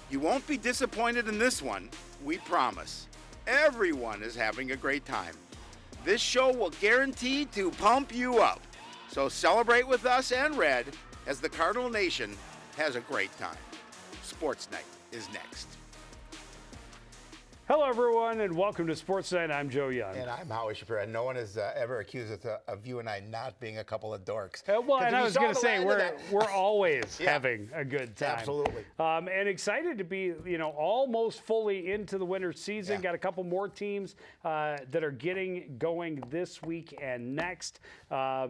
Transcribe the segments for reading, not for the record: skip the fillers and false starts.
You won't be disappointed in this one, we promise. Everyone is having a great time. This show will guarantee to pump you up. So celebrate with us and Red as the Cardinal Nation has a great time. Sports Night is next. Hello, everyone, and welcome to Sportsnight. I'm Joe Young. And I'm Howie Shapiro. And no one has ever accused us of you and I not being a couple of dorks. Well, and I was going to say, we're always having a good time. Absolutely. And excited to be, almost fully into the winter season. Got a couple more teams that are getting going this week and next. A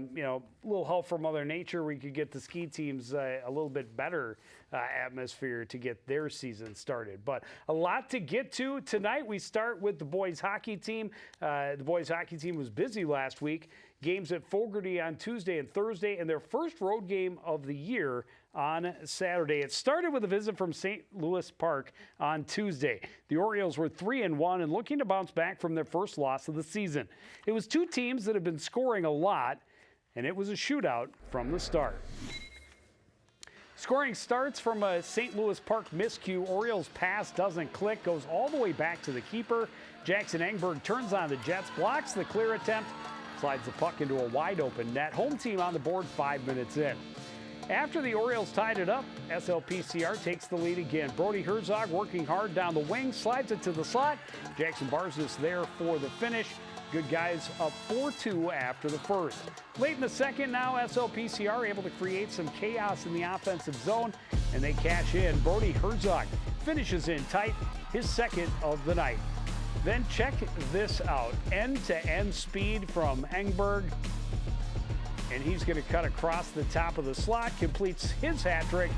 little help from Mother Nature. We could get the ski teams a little bit better atmosphere to get their season started. But a lot to get to tonight. We start with the boys hockey team. The boys hockey team was busy last week. Games at Fogarty on Tuesday and Thursday, and their first road game of the year on Saturday. It started with a visit from St. Louis Park on Tuesday. The Orioles were 3-1 and looking to bounce back from their first loss of the season. It was two teams that have been scoring a lot, and it was a shootout from the start. Scoring starts from a St. Louis Park miscue. Orioles pass doesn't click, goes all the way back to the keeper. Jackson Engberg turns on the Jets, blocks the clear attempt, slides the puck into a wide open net. Home team on the board 5 minutes in. After the Orioles tied it up, SLPCR takes the lead again. Brody Herzog working hard down the wing, slides it to the slot. Jackson Barzis there for the finish. Good guys up 4-2 after the first. Late in the second now, SLPCR able to create some chaos in the offensive zone, and they cash in. Brody Herzog finishes in tight, his second of the night. Then check this out. End-to-end speed from Engberg, and he's going to cut across the top of the slot, completes his hat trick.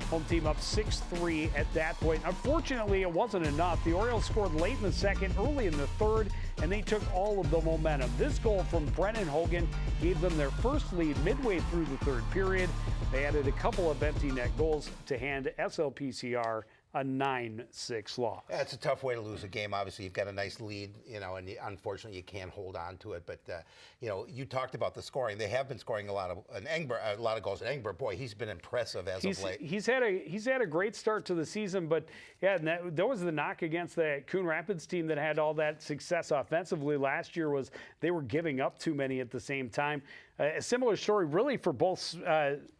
Home team up 6-3 at that point. Unfortunately, it wasn't enough. The Orioles scored late in the second, early in the third, and they took all of the momentum. This goal from Brennan Hogan gave them their first lead midway through the third period. They added a couple of empty net goals to hand SLPCR a 9-6 loss. Yeah, it's a tough way to lose a game. Obviously, you've got a nice lead, and unfortunately, you can't hold on to it. But you talked about the scoring. They have been scoring a lot of goals. And Engberg, boy, he's been impressive as of late. He's had a great start to the season, but and that was the knock against the Coon Rapids team that had all that success offensively last year was they were giving up too many at the same time. A similar story really for both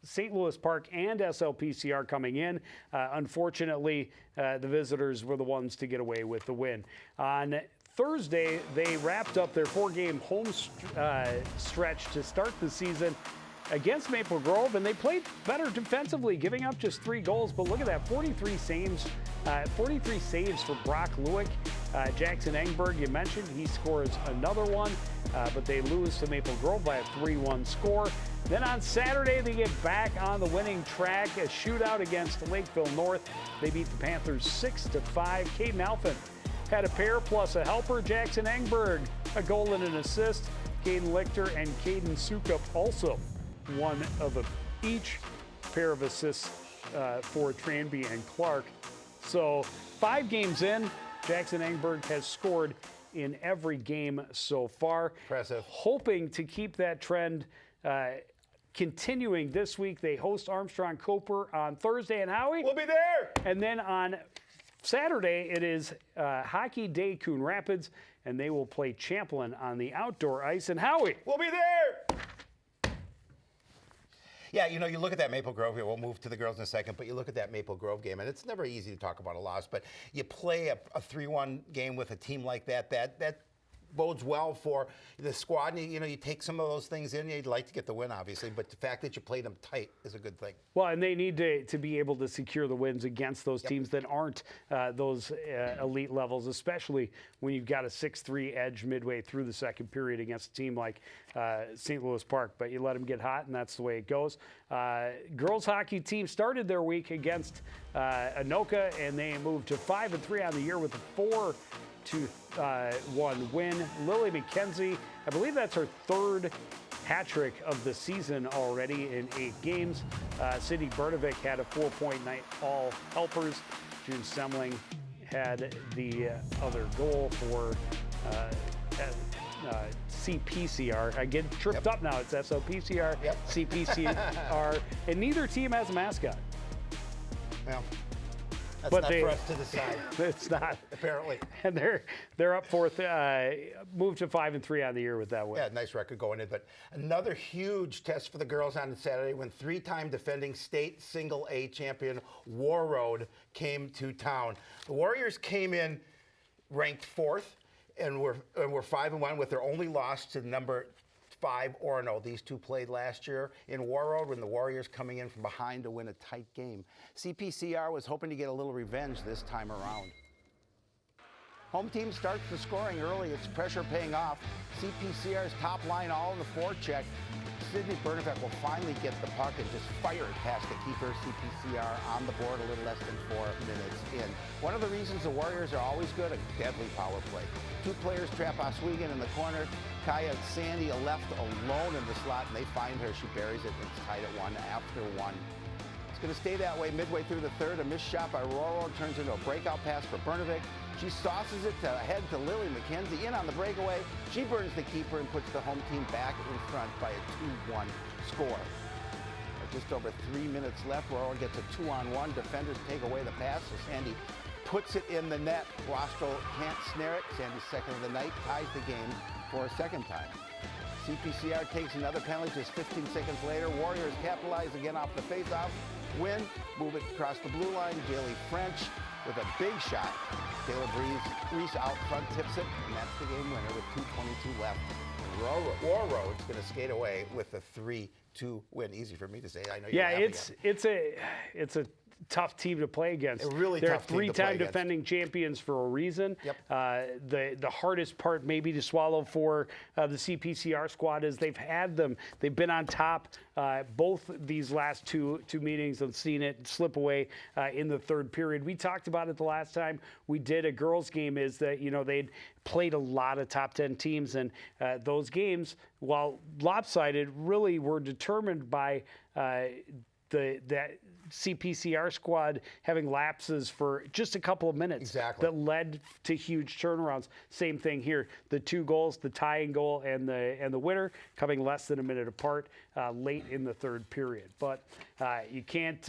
St. Louis Park and SLPCR coming in. Unfortunately, the visitors were the ones to get away with the win. On Thursday, they wrapped up their four-game home stretch to start the season against Maple Grove, and they played better defensively, giving up just 3 goals. But look at that, 43 saves for Brock Lewick. Jackson Engberg, you mentioned, he scores another one, but they lose to Maple Grove by a 3-1 score. Then on Saturday, they get back on the winning track, a shootout against Lakeville North. They beat the Panthers 6-5. Caden Alphin had a pair plus a helper. Jackson Engberg, a goal and an assist. Caden Lichter and Caden Sukup also one of each pair of assists for Tranby and Clark. So 5 games in, Jackson Engberg has scored in every game so far. Impressive. Hoping to keep that trend continuing this week. They host Armstrong Coper on Thursday, and Howie? We'll be there. And then on Saturday, it is Hockey Day Coon Rapids, and they will play Champlin on the outdoor ice. And Howie? We'll be there. Yeah, you look at that Maple Grove here. We'll move to the girls in a second, but you look at that Maple Grove game, and it's never easy to talk about a loss, but you play a 3-1 game with a team like that bodes well for the squad. And, you take some of those things in. You'd like to get the win, obviously, but the fact that you played them tight is a good thing. Well, and they need to be able to secure the wins against those teams that aren't those elite levels, especially when you've got a 6-3 edge midway through the second period against a team like St. Louis Park. But you let them get hot, and that's the way it goes. Girls hockey team started their week against Anoka, and they moved to 5-3 on the year with a 4-1 win. Lily McKenzie, I believe that's her third hat trick of the season already in 8 games. Sydney Bertovic had a 4-point night, all helpers. June Semling had the other goal for CPCR. I get tripped up now. It's SOPCR, CPCR, and neither team has a mascot. Well, That's but not for us to decide. It's not. Apparently. And they're up fourth, moved to 5-3 on the year with that win. Yeah, nice record going in. But another huge test for the girls on Saturday when three-time defending state single A champion War Road came to town. The Warriors came in ranked fourth and were 5-1 with their only loss to number 5 Orono. These two played last year in War Road when the Warriors coming in from behind to win a tight game. CPCR was hoping to get a little revenge this time around. Home team starts the scoring early. It's pressure paying off. CPCR's top line all in the forecheck. Sydney Bernavec will finally get the puck and just fire it past the keeper. CPCR on the board a little less than 4 minutes in. One of the reasons the Warriors are always good, a deadly power play. Two players trap Oswego in the corner. Kaya Sandy left alone in the slot, and they find her. She buries it, and it's tied at 1 after 1. It's going to stay that way midway through the third. A missed shot by Roro turns into a breakout pass for Bernavec. She sauces it ahead to Lily McKenzie. In on the breakaway. She burns the keeper and puts the home team back in front by a 2-1 score. Just over 3 minutes left. Roro gets a 2-on-1. Defenders take away the pass, so Sandy puts it in the net. Rostro can't snare it. Sandy's second of the night ties the game for a second time. CPCR takes another penalty just 15 seconds later. Warriors capitalize again off the faceoff. Win, move it across the blue line. Jaylee French with a big shot. Taylor Reese out front tips it, and that's the game winner with 2:22 left. War Road's going to skate away with a 3-2 win. Easy for me to say. I know. Yeah, it's a tough team to play against. A really They're tough team to play three-time against. defending champions for a reason. Yep. The hardest part maybe to swallow for the CPCR squad is they've had them. They've been on top both these last two meetings and seen it slip away in the third period. We talked about it the last time we did a girls game, is that they'd played a lot of top 10 teams, and those games, while lopsided, really were determined by that CPCR squad having lapses for just a couple of minutes that led to huge turnarounds. Same thing here. The 2 goals, the tying goal and the winner, coming less than a minute apart late in the third period. But you can't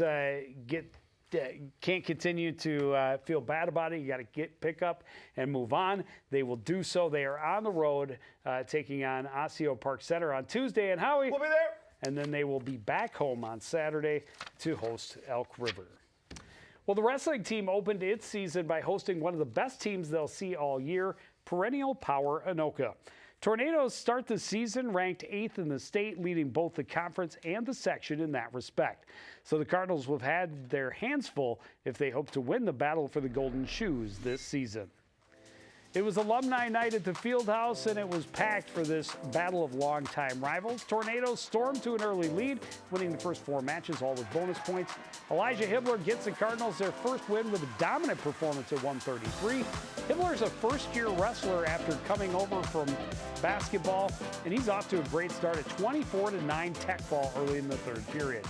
continue to feel bad about it. You got to pick up and move on. They will do so. They are on the road taking on Osseo Park Center on Tuesday. And Howie, we'll be there. And then they will be back home on Saturday to host Elk River. Well, the wrestling team opened its season by hosting one of the best teams they'll see all year, perennial power Anoka. Tornadoes start the season ranked 8th in the state, leading both the conference and the section in that respect. So the Cardinals will have had their hands full if they hope to win the battle for the Golden Shoes this season. It was alumni night at the Fieldhouse, and it was packed for this battle of longtime rivals. Tornadoes stormed to an early lead, winning the first 4 matches, all with bonus points. Elijah Hibbler gets the Cardinals their first win with a dominant performance at 133. Hibbler's a first-year wrestler after coming over from basketball, and he's off to a great start at 24-9 tech ball early in the third period.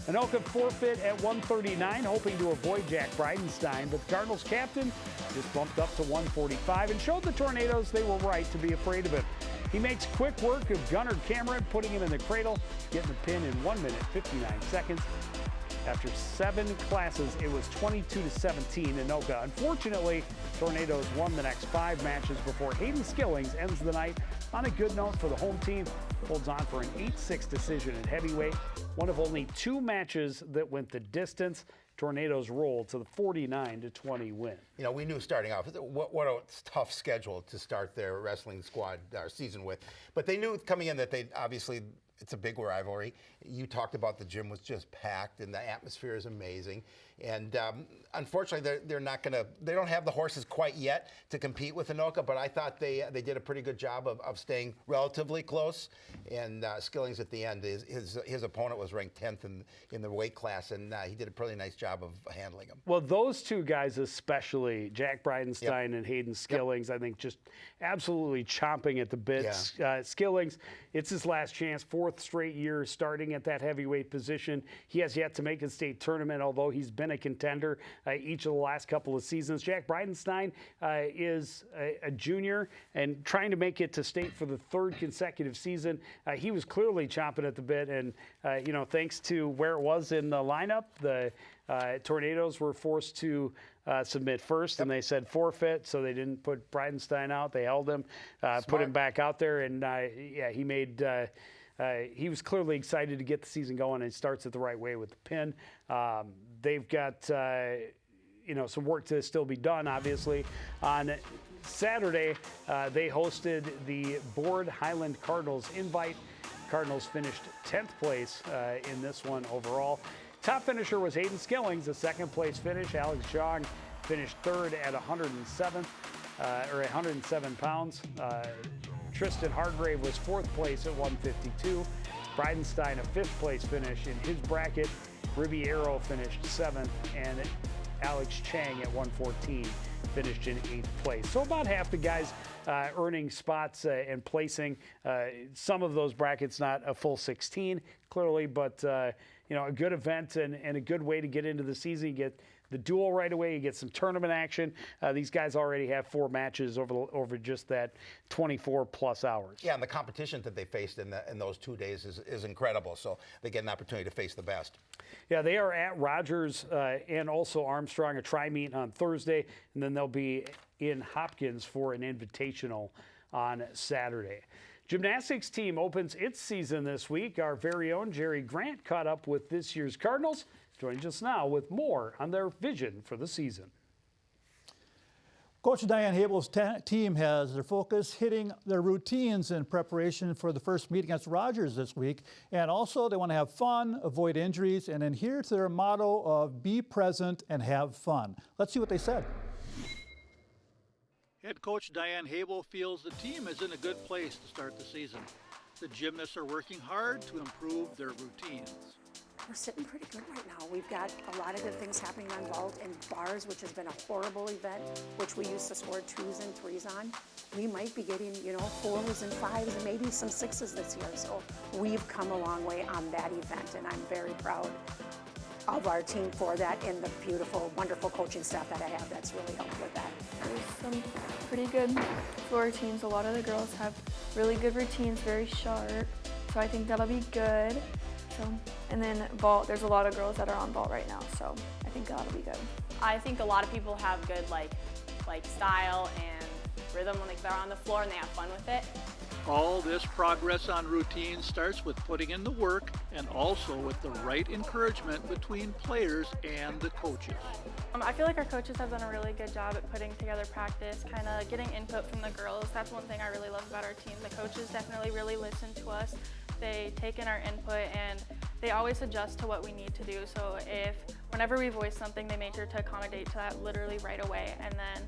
Anoka forfeit at 139, hoping to avoid Jack Bridenstine, but the Cardinals captain just bumped up to 145 and showed the Tornadoes they were right to be afraid of him. He makes quick work of Gunnar Cameron, putting him in the cradle, getting the pin in 1 minute, 59 seconds. After 7 classes, it was 22-17 Anoka. Unfortunately, Tornadoes won the next 5 matches before Hayden Skillings ends the night on a good note for the home team. Holds on for an 8-6 decision at heavyweight, one of only 2 matches that went the distance. Tornadoes rolled to the 49-20 win. We knew starting off, what a tough schedule to start their wrestling squad season with. But they knew coming in that it's a big rivalry. You talked about the gym was just packed and the atmosphere is amazing. And unfortunately, they don't have the horses quite yet to compete with Anoka, but I thought they did a pretty good job of staying relatively close. And Skillings at the end, his opponent was ranked 10th in the weight class, and he did a pretty nice job of handling him. Well, those 2 guys especially, Jack Bridenstine and Hayden Skillings, I think just absolutely chomping at the bits. Skillings, it's his last chance, 4th straight year starting at that heavyweight position. He has yet to make a state tournament, although he's been a contender each of the last couple of seasons. Jack Bridenstine is a junior and trying to make it to state for the 3rd consecutive season. He was clearly chomping at the bit, and thanks to where it was in the lineup, the Tornadoes were forced to submit first, and they said forfeit, so they didn't put Bridenstine out. They held him, put him back out there, and he made. He was clearly excited to get the season going, and starts it the right way with the pin. They've got some work to still be done, obviously. On Saturday, they hosted the Board Highland Cardinals Invite. Cardinals finished 10th place in this one overall. Top finisher was Hayden Skillings, a second place finish. Alex Jong finished third at 107 pounds. Tristan Hargrave was fourth place at 152. Bridenstine, a fifth place finish in his bracket. Riviero finished seventh, and Alex Chang at 114 finished in eighth place. So about half the guys earning spots and placing. Some of those brackets not a full 16, clearly, but a good event and a good way to get into the season. You get the duel right away. You get some tournament action. These guys already have 4 matches over just that 24-plus hours. Yeah, and the competition that they faced in those 2 days is incredible. So they get an opportunity to face the best. Yeah, they are at Rogers and also Armstrong, a tri-meet on Thursday, and then they'll be in Hopkins for an invitational on Saturday. Gymnastics team opens its season this week. Our very own Jerry Grant caught up with this year's Cardinals. Joins us now with more on their vision for the season. Coach Diane Habel's team has their focus hitting their routines in preparation for the first meet against Rogers this week. And also they want to have fun, avoid injuries, and adhere to their motto of be present and have fun. Let's see what they said. Head coach Diane Habel feels the team is in a good place to start the season. The gymnasts are working hard to improve their routines. We're sitting pretty good right now. We've got a lot of good things happening on vault and bars, which has been a horrible event, which we used to score 2s and 3s on. We might be getting, 4s and 5s and maybe some 6s this year. So we've come a long way on that event, and I'm very proud of our team for that and the beautiful, wonderful coaching staff that I have that's really helped with that. There's some pretty good floor routines. A lot of the girls have really good routines, very sharp. So I think that'll be good. And then vault, there's a lot of girls that are on vault right now, so I think that'll be good. I think a lot of people have good like style and rhythm when they're on the floor and they have fun with it. All this progress on routine starts with putting in the work and also with the right encouragement between players and the coaches. I feel like our coaches have done a really good job at putting together practice, kind of getting input from the girls. That's one thing I really love about our team. The coaches definitely really listen to us. They take in our input and they always adjust to what we need to do. So whenever we voice something, they make sure to accommodate to that literally right away, and then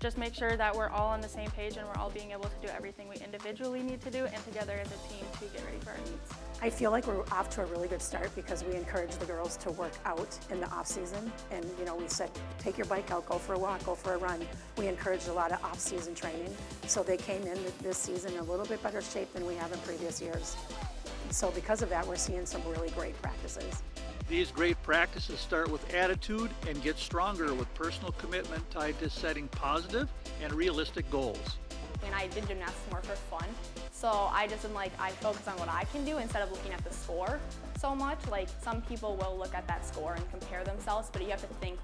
just make sure that we're all on the same page and we're all being able to do everything we individually need to do and together as a team to get ready for our meets. I feel like we're off to a really good start because we encourage the girls to work out in the off season, and we said take your bike out, go for a walk, go for a run. We encouraged a lot of off season training, so they came in this season in a little bit better shape than we have in previous years. So because of that, we're seeing some really great practices. These great practices start with attitude and get stronger with personal commitment tied to setting positive and realistic goals. And I did gymnastics more for fun. So I just am I focus on what I can do instead of looking at the score so much. Some people will look at that score and compare themselves, but you have to think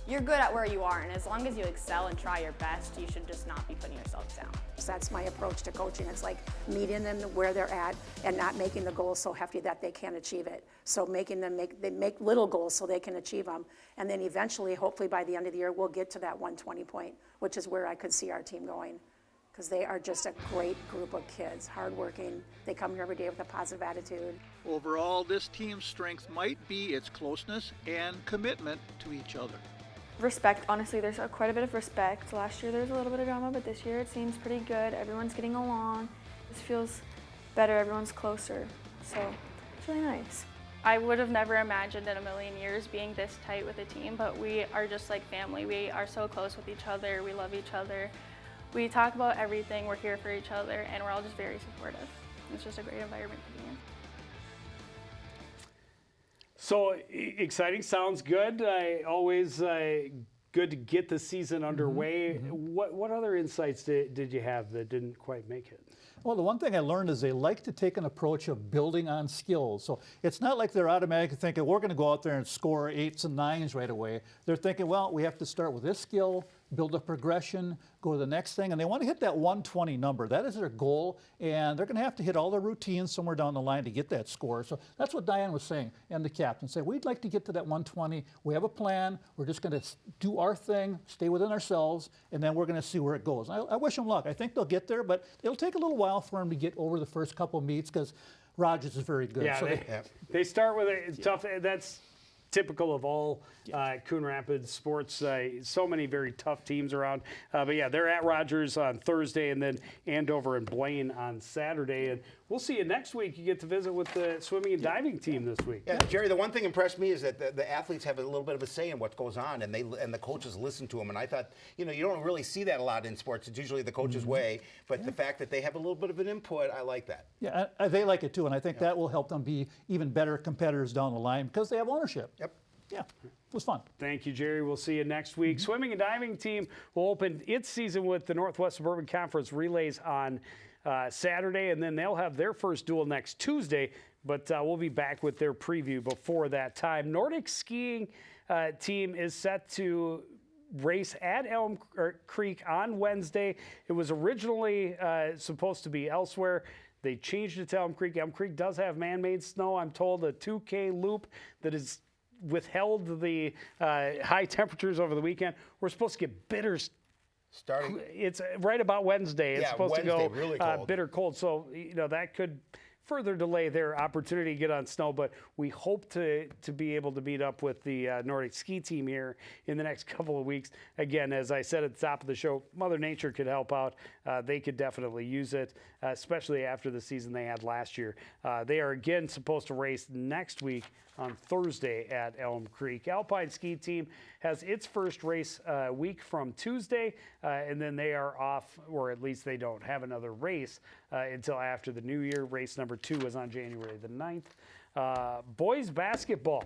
you're good at where you are, and as long as you excel and try your best, you should just not be putting yourself down. So that's my approach to coaching. It's meeting them where they're at and not making the goals so hefty that they can't achieve it. So making them make little goals so they can achieve them. And then eventually, hopefully by the end of the year, we'll get to that 120 point, which is where I could see our team going. Because they are just a great group of kids, hardworking. They come here every day with a positive attitude. Overall, this team's strength might be its closeness and commitment to each other. Respect, honestly, there's quite a bit of respect. Last year there was a little bit of drama, but this year it seems pretty good. Everyone's getting along. This feels better, everyone's closer. So it's really nice. I would have never imagined in a million years being this tight with a team, but we are just like family. We are so close with each other. We love each other. We talk about everything. We're here for each other, and we're all just very supportive. It's just a great environment to be in. So exciting, sounds good. I always good to get the season underway. What other insights did you have that didn't quite make it? Well, the one thing I learned is they like to take an approach of building on skills. So it's not like they're automatically thinking, we're going to go out there and score 8s and 9s right away. They're thinking, well, we have to start with this skill, build a progression, go to the next thing, and they want to hit that 120 number. That is their goal, and they're going to have to hit all their routines somewhere down the line to get that score. So that's what Diane was saying, and the captain said, we'd like to get to that 120. We have a plan. We're just going to do our thing, stay within ourselves, and then we're going to see where it goes. I wish them luck. I think they'll get there, but it'll take a little while for them to get over the first couple of meets because Rogers is very good. Yeah, so they start with it's tough. That's typical of all Coon Rapids sports. So many very tough teams around. But yeah, they're at Rogers on Thursday and then Andover and Blaine on Saturday. And we'll see you next week. You get to visit with the swimming and diving team this week. Yeah, Jerry, the one thing impressed me is that the athletes have a little bit of a say in what goes on, and the coaches listen to them. And I thought, you don't really see that a lot in sports. It's usually the coach's way. But the fact that they have a little bit of an input, I like that. Yeah, they like it too, and I think that will help them be even better competitors down the line because they have ownership. Yep. Yeah, it was fun. Thank you, Jerry. We'll see you next week. Swimming and diving team will open its season with the Northwest Suburban Conference relays on Saturday, and then they'll have their first duel next Tuesday, but we'll be back with their preview before that time. Nordic skiing team is set to race at Elm Creek on Wednesday. It was originally supposed to be elsewhere. They changed it to Elm Creek. Elm Creek does have man-made snow. I'm told a 2K loop that is withheld the high temperatures over the weekend. We're supposed to get bitter. It's right about Wednesday. It's supposed to go really cold. bitter cold. So, that could further delay their opportunity to get on snow, but we hope to be able to meet up with the Nordic ski team here in the next couple of weeks. Again, as I said at the top of the show, Mother Nature could help out. They could definitely use it, especially after the season they had last year. They are again supposed to race next week on Thursday at Elm Creek. Alpine ski team has its first race week from Tuesday, and then they are off, or at least they don't have another race until after the new year. Race number 2 is on January the 9th. Boys basketball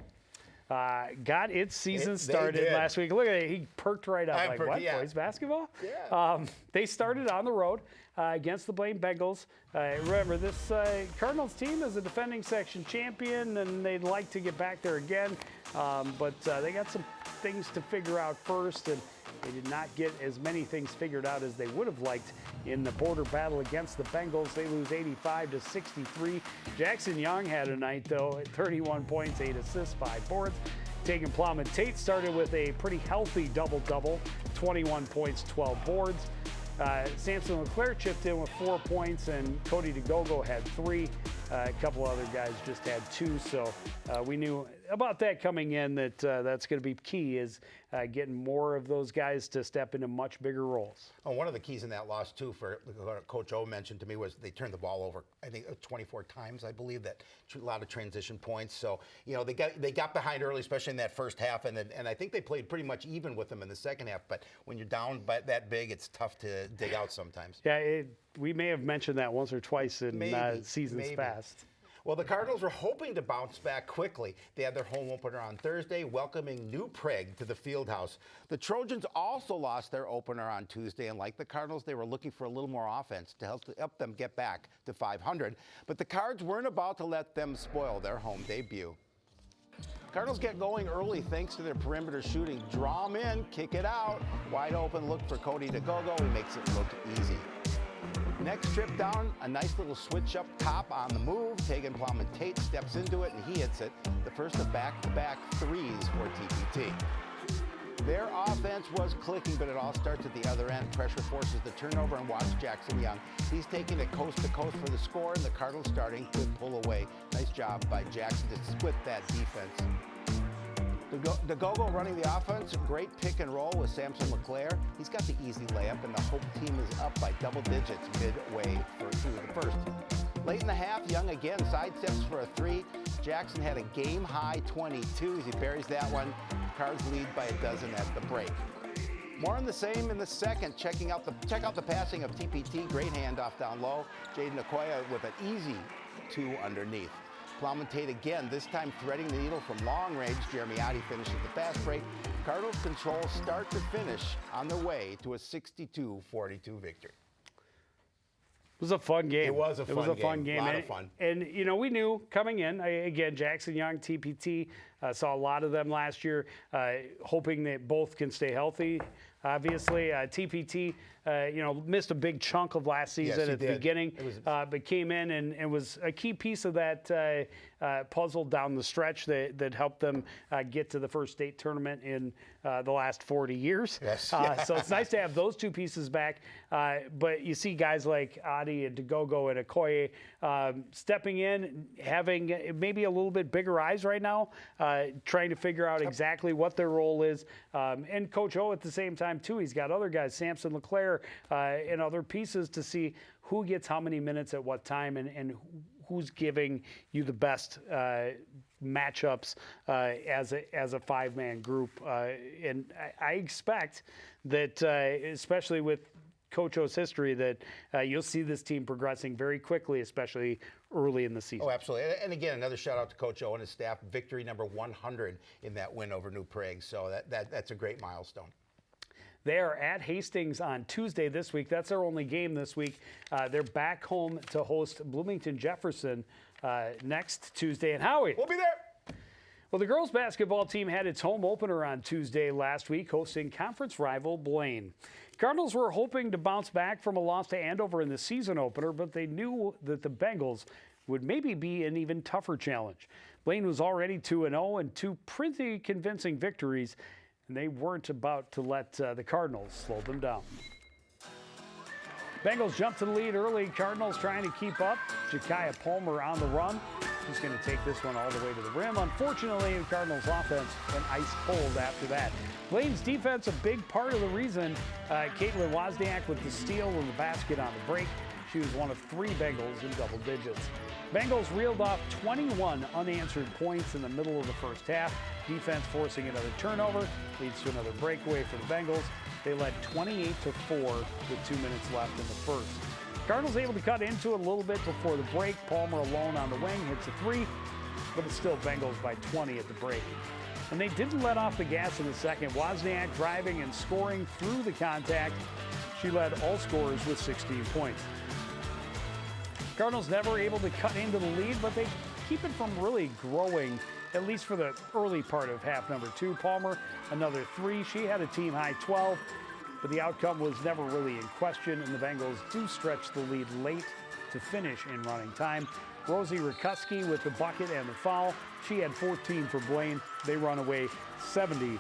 got its season started last week. Look at it. He perked right up. What? Yeah. Boys basketball? Yeah. They started on the road against the Blaine Bengals. Remember, this Cardinals team is a defending section champion, and they'd like to get back there again. But they got some things to figure out first, and they did not get as many things figured out as they would have liked in the border battle against the Bengals. They lose 85-63. Jackson Young had a night, though, at 31 points, 8 assists, 5 boards. Tegan Plum and Tate started with a pretty healthy double-double, 21 points, 12 boards. Samson Leclerc chipped in with 4 points, and Cody DeGogo had 3. A couple other guys just had 2, so we knew about that coming in that that's going to be key is getting more of those guys to step into much bigger roles. Oh, one of the keys in that loss, too, for Coach O mentioned to me was they turned the ball over, I think, 24 times, I believe, that a lot of transition points. So, they got behind early, especially in that first half, and I think they played pretty much even with them in the second half. But when you're down by that big, it's tough to dig out sometimes. Yeah, we may have mentioned that once or twice in seasons past. Well, the Cardinals were hoping to bounce back quickly. They had their home opener on Thursday, welcoming New Prague to the Fieldhouse. The Trojans also lost their opener on Tuesday, and like the Cardinals, they were looking for a little more offense to help them get back to 500. But the Cards weren't about to let them spoil their home debut. Cardinals get going early thanks to their perimeter shooting. Draw them in, kick it out. Wide open look for Cody DeGogo. He makes it look easy. Next trip down, a nice little switch up top on the move. Tegan Plum and Tate steps into it, and he hits it. The first of back-to-back threes for TPT. Their offense was clicking, but it all starts at the other end. Pressure forces the turnover, and watch Jackson Young. He's taking it coast to coast for the score, and the Cardinals starting to pull away. Nice job by Jackson to split that defense. DeGogo running the offense, great pick and roll with Samson Leclerc. He's got the easy layup, and the Hope team is up by double digits midway through the first. Late in the half, Young again sidesteps for a 3. Jackson had a game-high 22 as he buries that one. Cards lead by a dozen at the break. More on the same in the second. Check out the passing of TPT. Great handoff down low. Jaden Okoye with an easy 2 underneath. Plowman Tate again, this time threading the needle from long range. Jeremy Oddie finishes the fast break. Cardinals control start to finish on their way to a 62-42 victory. It was a fun game. It was a fun game. A lot of fun. And, you know, we knew coming in, again, Jackson Young, TPT, saw a lot of them last year, hoping that both can stay healthy. Obviously, TPT, you know, missed a big chunk of last season at the beginning, but came in and was a key piece of that puzzle down the stretch that helped them get to the first state tournament in the last 40 years. Yes. So it's nice to have those two pieces back. But you see guys like Adi and Togogo and Okoye stepping in, having maybe a little bit bigger eyes right now, trying to figure out exactly what their role is. And Coach O at the same time, too, he's got other guys, Samson LeClaire, and other pieces to see who gets how many minutes at what time and who's giving you the best matchups as a five-man group. And I expect that, especially with Coach O's history, that you'll see this team progressing very quickly, especially early in the season. Oh, absolutely. And again, another shout out to Coach O and his staff. Victory number 100 in that win over New Prague. So that's a great milestone. They are at Hastings on Tuesday this week. That's their only game this week. They're back home to host Bloomington Jefferson next Tuesday. And Howie, we'll be there. Well, the girls basketball team had its home opener on Tuesday last week, hosting conference rival Blaine. Cardinals were hoping to bounce back from a loss to Andover in the season opener, but they knew that the Bengals would maybe be an even tougher challenge. Blaine was already 2-0 and two pretty convincing victories, and they weren't about to let the Cardinals slow them down. Bengals jumped to the lead early. Cardinals trying to keep up. Ja'Kiah Palmer on the run. He's going to take this one all the way to the rim. Unfortunately, the Cardinals offense went ice cold after that. Blaine's defense, a big part of the reason. Caitlin Wozniak with the steal and the basket on the break. She was one of three Bengals in double digits. Bengals reeled off 21 unanswered points in the middle of the first half. Defense forcing another turnover leads to another breakaway for the Bengals. They led 28-4 with 2 minutes left in the first. Cardinals able to cut into it a little bit before the break. Palmer alone on the wing hits a three, but it's still Bengals by 20 at the break. And they didn't let off the gas in the second. Wozniak driving and scoring through the contact. She led all scorers with 16 points. Cardinals never able to cut into the lead, but they keep it from really growing, at least for the early part of half number two. Palmer, another three. She had a team-high 12, but the outcome was never really in question, and the Bengals do stretch the lead late to finish in running time. Rosie Rakuski with the bucket and the foul. She had 14 for Blaine. They run away 70-32.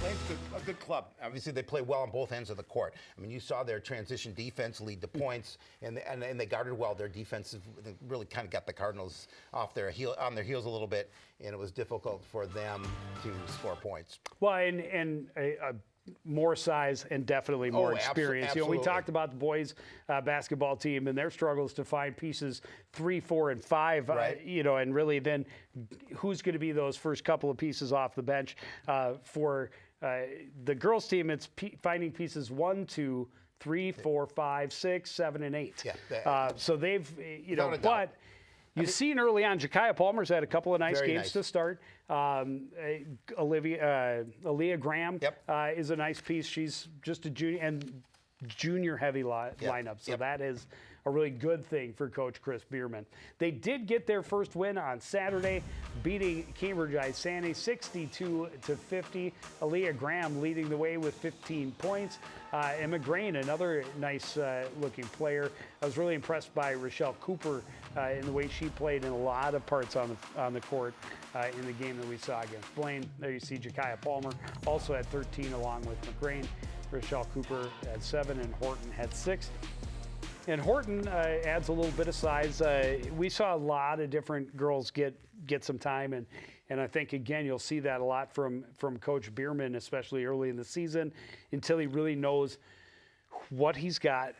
Blaine's a good club. Obviously, they play well on both ends of the court. I mean, you saw their transition defense lead to points, and they guarded well. Their defense really kind of got the Cardinals on their heels a little bit, and it was difficult for them to score points. Well, and more size and definitely more experience. Absolutely. You know, we talked about the boys basketball team and their struggles to find pieces 3, 4, and 5. Right. You know, and really then who's going to be those first couple of pieces off the bench for the girls team? It's finding pieces 1, 2, 3, 4, 5, 6, 7, and 8. Yeah. So they've, you know, but. You've seen early on, Ja'Kiah Palmer's had a couple of nice games to start. Aaliyah Graham is a nice piece. She's just a junior and junior-heavy lineup, so that is a really good thing for Coach Chris Bierman. They did get their first win on Saturday, beating Cambridge Isani 62-50. Aaliyah Graham leading the way with 15 points. Emma Grain, another nice looking player. I was really impressed by Rochelle Cooper in the way she played in a lot of parts on the court in the game that we saw against Blaine. There you see Ja'Kiah Palmer also had 13 along with McGrain. Rochelle Cooper had 7 and Horton had 6. And Horton adds a little bit of size. We saw a lot of different girls get some time, and I think, again, you'll see that a lot from Coach Bierman, especially early in the season, until he really knows what he's got,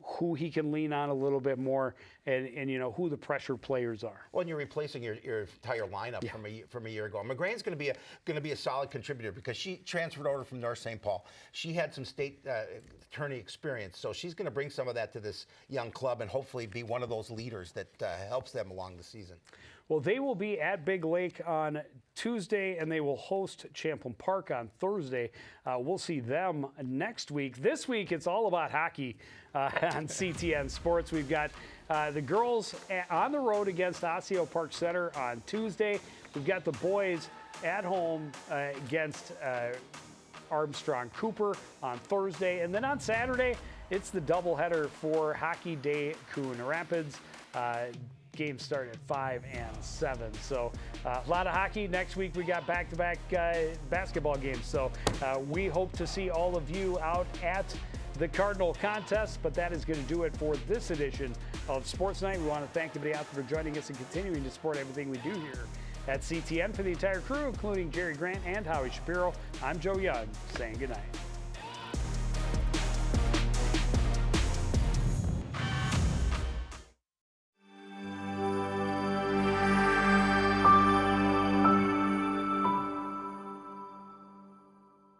who he can lean on a little bit more, and you know who the pressure players are. Well, and you're replacing your entire lineup from a year ago. McGrane's going to be a solid contributor because she transferred over from North St. Paul. She had some state tourney experience, so she's going to bring some of that to this young club and hopefully be one of those leaders that helps them along the season. Well, they will be at Big Lake on Tuesday, and they will host Champlain Park on Thursday. We'll see them next week. This week, it's all about hockey on CTN Sports. We've got the girls on the road against Osseo Park Center on Tuesday. We've got the boys at home against Armstrong Cooper on Thursday. And then on Saturday, it's the doubleheader for Hockey Day Coon Rapids. Games start at 5 and 7. So a lot of hockey. Next week we got back-to-back basketball games. So we hope to see all of you out at the Cardinal contest, but that is going to do it for this edition of Sports Night. We want to thank everybody out there for joining us and continuing to support everything we do here at CTN. For the entire crew, including Jerry Grant and Howie Shapiro, I'm Joe Young, saying goodnight.